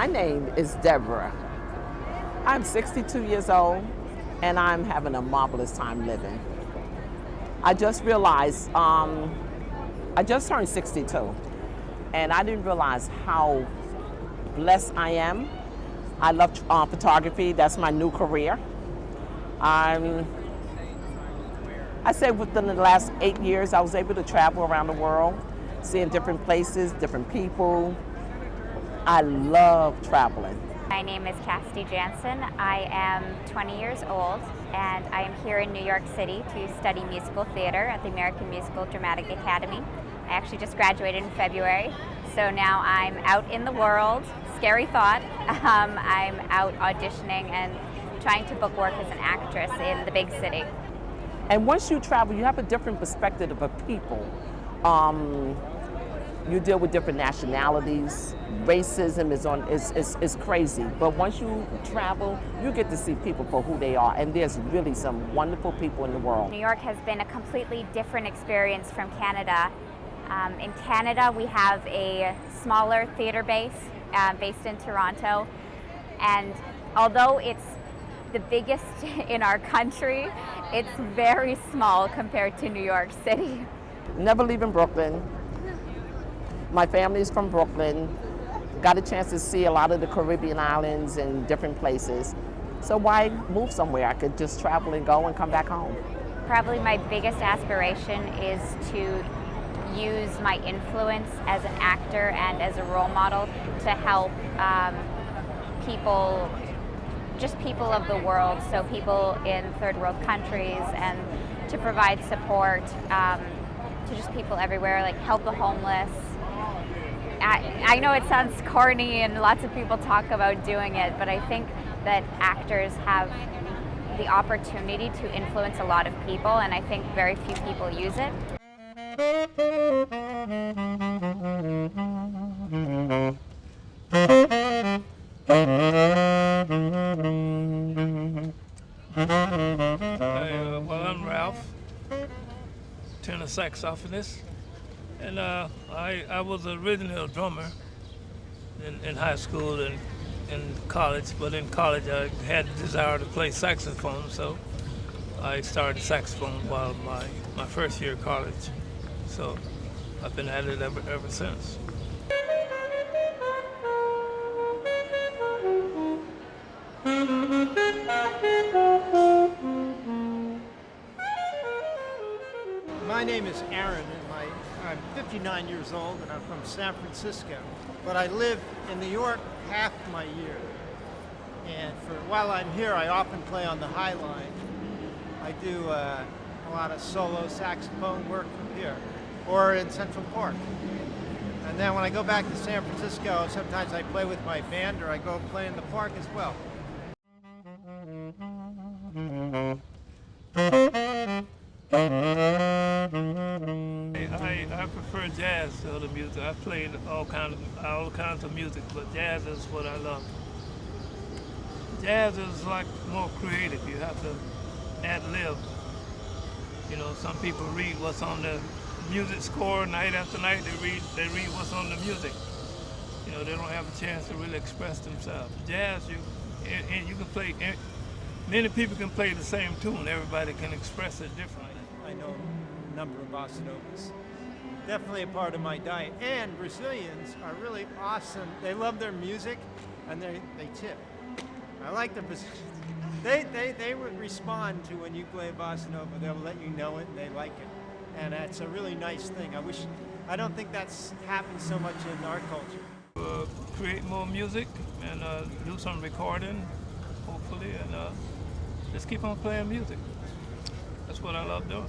My name is Deborah. I'm 62 years old and I'm having a marvelous time living. I just realized I just turned 62 and I didn't realize how blessed I am. I love photography, that's my new career. I say within the last 8 years I was able to travel around the world, seeing different places, different people. I love traveling. My name is Cassidy Jansen. I am 20 years old and I am here in New York City to study musical theater at the American Musical Dramatic Academy. I actually just graduated in February, so now I'm out in the world. Scary thought. I'm out auditioning and trying to book work as an actress in the big city. And once you travel, you have a different perspective of people. You deal with different nationalities. Racism is crazy. But once you travel, you get to see people for who they are. And there's really some wonderful people in the world. New York has been a completely different experience from Canada. In Canada, we have a smaller theater base based in Toronto. And although it's the biggest in our country, it's very small compared to New York City. Never leaving Brooklyn. My family is from Brooklyn. Got a chance to see a lot of the Caribbean islands and different places. So why move somewhere? I could just travel and go and come back home. Probably my biggest aspiration is to use my influence as an actor and as a role model to help people, just people of the world, so people in third world countries, and to provide support to just people everywhere, like help the homeless. I know it sounds corny and lots of people talk about doing it, but I think that actors have the opportunity to influence a lot of people, and I think very few people use it. Well, I'm Ralph, tenor saxophonist, and I was originally a drummer in high school and in college, but in college I had the desire to play saxophone, so I started saxophone while my first year of college. So I've been at it ever since. My name is Aaron, and I'm 59 years old, and I'm from San Francisco. But I live in New York half my year. And while I'm here, I often play on the High Line. I do a lot of solo saxophone work from here, or in Central Park. And then when I go back to San Francisco, sometimes I play with my band, or I go play in the park as well. I prefer jazz to other music. I played all kinds of music, but jazz is what I love. Jazz is like more creative. You have to ad-lib. You know, some people read what's on the music score night after night. They read what's on the music. You know, they don't have a chance to really express themselves. Jazz, you can play. Many people can play the same tune. Everybody can express it differently. I know a number of bossa novas. Definitely a part of my diet. And Brazilians are really awesome. They love their music, and they tip. I like the Brazilians. They would respond to when you play bossa nova. They'll let you know it, and they like it. And that's a really nice thing. I don't think that's happened so much in our culture. Create more music and do some recording, hopefully, and just keep on playing music. That's what I love doing.